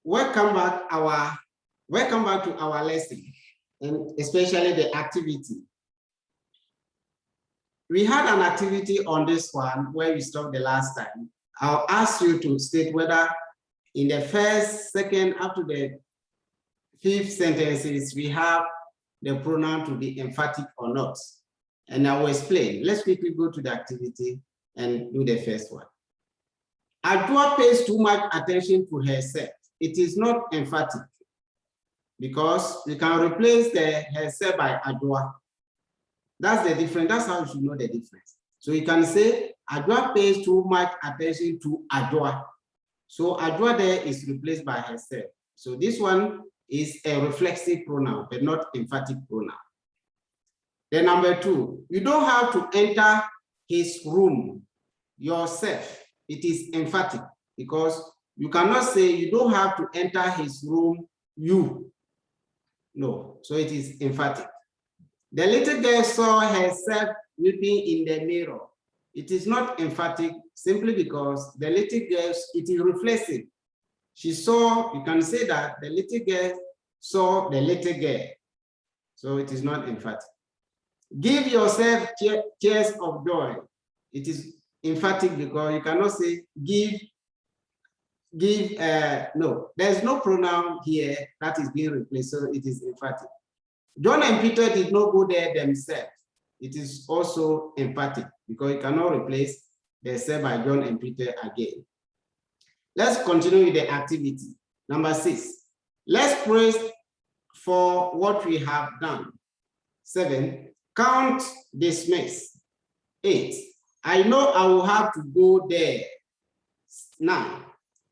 Welcome back to our lesson, and especially the activity. We had an activity on this one where we stopped the last time. I'll ask you to state whether in the first, second, up to the fifth sentences, we have the pronoun to be emphatic or not. And I will explain. Let's quickly go to the activity and do the first one. Adwa pays too much attention to herself. It is not emphatic because we can replace the herself by Adwa. That's the difference. That's how you should know the difference. So you can say Adwa pays too much attention to Adwa. So Adwa there is replaced by herself. So this one is a reflexive pronoun, but not emphatic pronoun. Then number two, you don't have to enter his room yourself. It is emphatic because you cannot say you don't have to enter his room, you. No, so it is emphatic. The little girl saw herself weeping in the mirror. It is not emphatic simply because the little girl, it is reflexive. She saw, you can say that the little girl saw the little girl. So it is not emphatic. Give yourself tears of joy. It is emphatic because you cannot say no, there's no pronoun here that is being replaced, so it is emphatic. John and Peter did not go there themselves. It is also emphatic because you cannot replace the self by John and Peter again. Let's continue with the activity. Number 6, let's praise for what we have done. 7, count, dismiss. 8, I know I will have to go there. 9,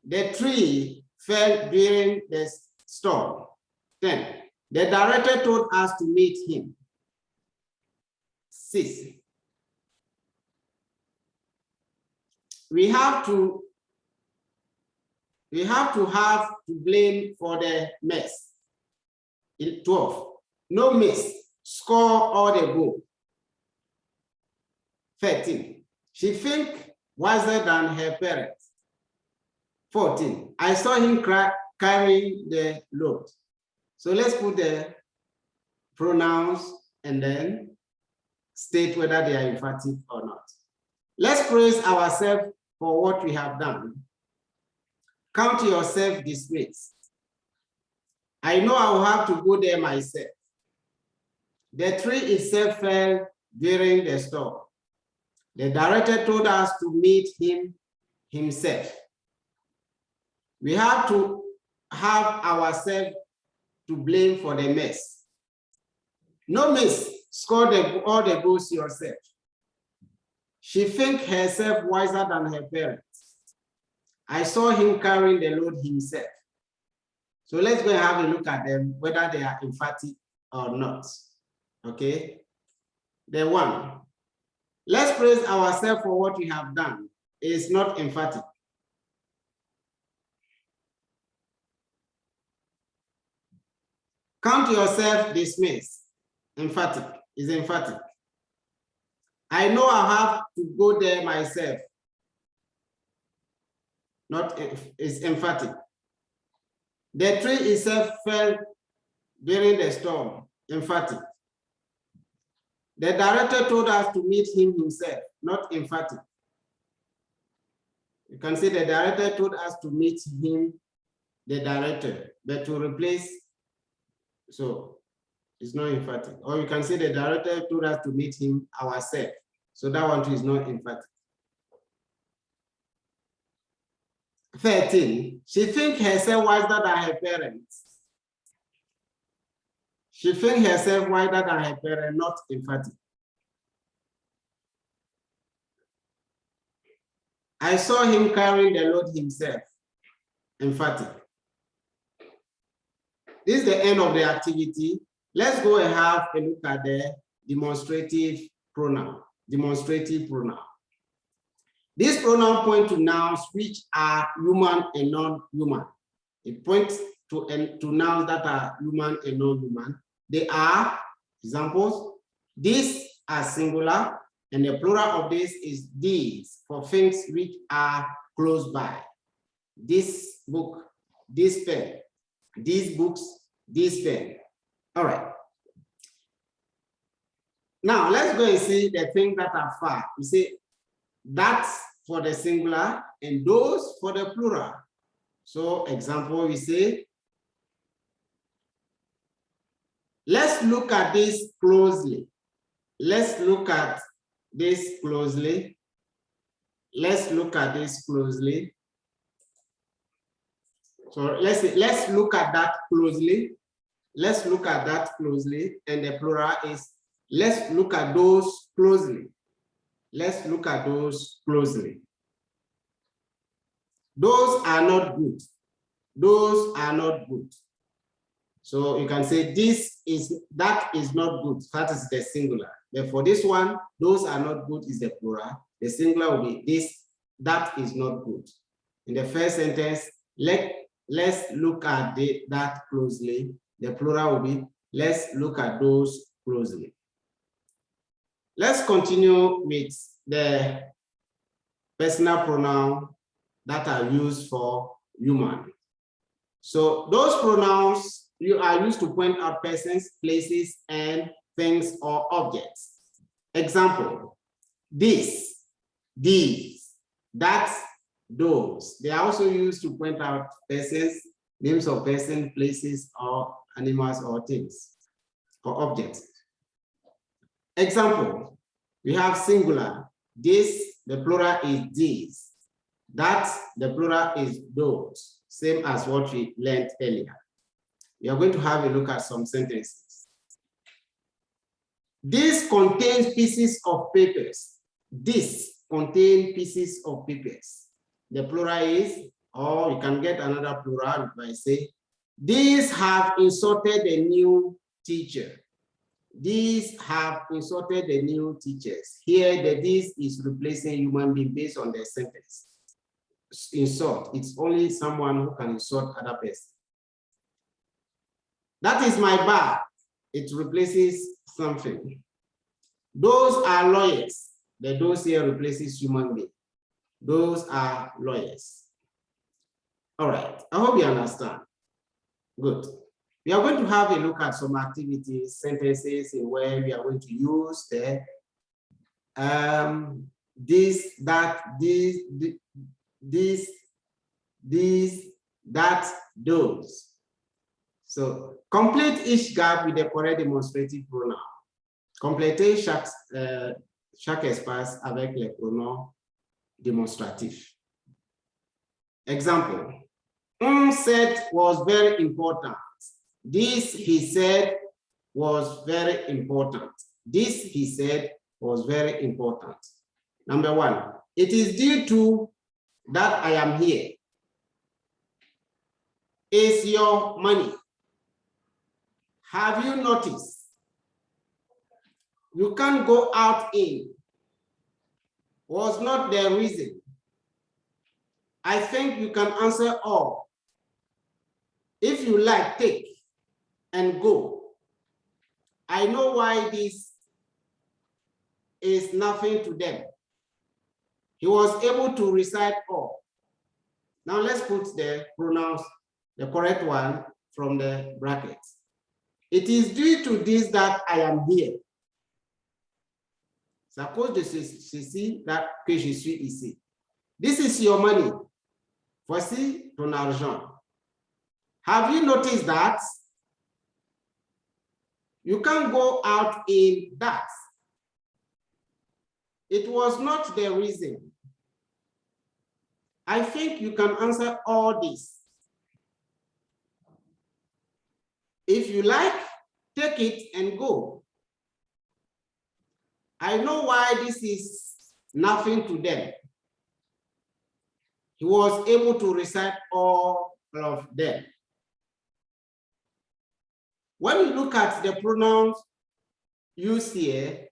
the tree fell during the storm. 10, the director told us to meet him. 6, we have to have to blame for the mess. 12, no miss, score all the goal. 13, she think wiser than her parents. 14, I saw him carrying the load. So let's put the pronouns and then state whether they are emphatic or not. Let's praise ourselves for what we have done. Count yourself dismissed. I know I will have to go there myself. The tree itself fell during the storm. The director told us to meet him himself. We have to have ourselves to blame for the mess. No miss, score all the goals yourself. She thinks herself wiser than her parents. I saw him carrying the load himself. So let's go and have a look at them, whether they are emphatic or not. Okay. The one, let's praise ourselves for what we have done. It is not emphatic. Count yourself dismissed. Emphatic is emphatic. I know I have to go there myself. Not is emphatic. The tree itself fell during the storm. Emphatic. The director told us to meet him himself. Not emphatic. You can say the director told us to meet him, the director, but to replace. So it's not emphatic. Or you can say the director told us to meet him ourselves. So that one too is not emphatic. 13, she thinks herself wiser than her parents. She thinks herself wiser than her parents, not emphatic. I saw him carrying the load himself. Emphatic. This is the end of the activity. Let's go and have a look at the demonstrative pronoun. Demonstrative pronoun. These pronouns point to nouns which are human and non-human. It points to nouns that are human and non-human. They are examples. These are singular, and the plural of this is these for things which are close by. This book, this pen, these books, this pen. All right. Now let's go and see the things that are far. You see, that's for the singular and those for the plural. So example, we say, let's look at this closely. Let's look at this closely. Let's look at this closely. So let's look at that closely. Let's look at that closely. And the plural is, let's look at those closely. Let's look at those closely. Those are not good. Those are not good. So you can say that is not good. That is the singular. Therefore, this one, those are not good is the plural. The singular will be this, that is not good. In the first sentence, let's look at that closely. The plural will be, let's look at those closely. Let's continue with the personal pronoun that are used for human. So those pronouns are used to point out persons, places, and things or objects. Example, this, these, that, those. They are also used to point out persons, names of persons, places, or animals, or things, or objects. Example, we have singular. This, the plural is these. That, the plural is those. Same as what we learned earlier. We are going to have a look at some sentences. This contains pieces of papers. This contains pieces of papers. The plural is, or you can get another plural by say, these have insulted the new teacher. These have insulted the new teachers. Here, the this is replacing human being based on the sentence. Insult, it's only someone who can insult other person. That is my bag. It replaces something. Those are lawyers. The those here replaces human being. Those are lawyers. All right, I hope you understand. Good. We are going to have a look at some activities, sentences in where we are going to use the this, that, this, that, those. So complete each gap with the correct demonstrative pronoun. Complétez chaque espace avec les pronoms démonstratifs. Example, said was very important. This, he said, was very important. This, he said, was very important. Number one, it is due to that I am here. Is your money. Have you noticed? You can't go out in. Was not the reason. I think you can answer all. If you like, take and go. I know why this is nothing to them. He was able to recite all. Now let's put the pronouns, the correct one from the brackets. It is due to this that I am here. C'est à cause de ceci que je suis ici. This is your money. Voici ton argent. Have you noticed that? You can't go out in that. It was not the reason. I think you can answer all this. If you like, take it and go. I know why this is nothing to them. He was able to recite all of them. When you look at the pronouns used here,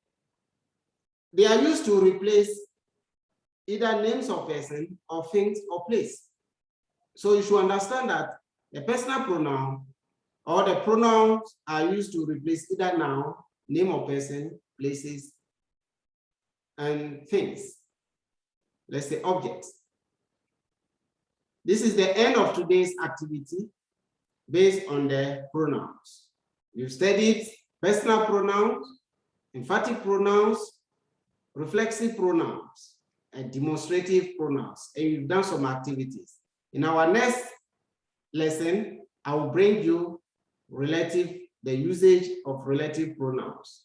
they are used to replace either names of person or things or place. So you should understand that the personal pronoun or the pronouns are used to replace either noun, name of person, places, and things. Let's say objects. This is the end of today's activity based on the pronouns. We've studied personal pronouns, emphatic pronouns, reflexive pronouns, and demonstrative pronouns, and we've done some activities. In our next lesson, I will bring you the usage of relative pronouns.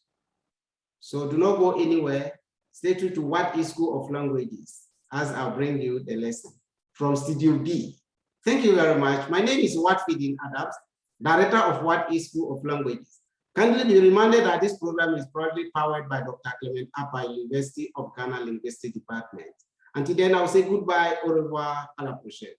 So do not go anywhere. Stay true to What is School of Languages as I'll bring you the lesson from Studio B. Thank you very much. My name is Watfidin Adams, Director of What is School of Languages. Kindly be reminded that this program is proudly powered by Dr. Clement Apa, University of Ghana Linguistic Department. Until then, I'll say goodbye, au revoir, à la prochaine.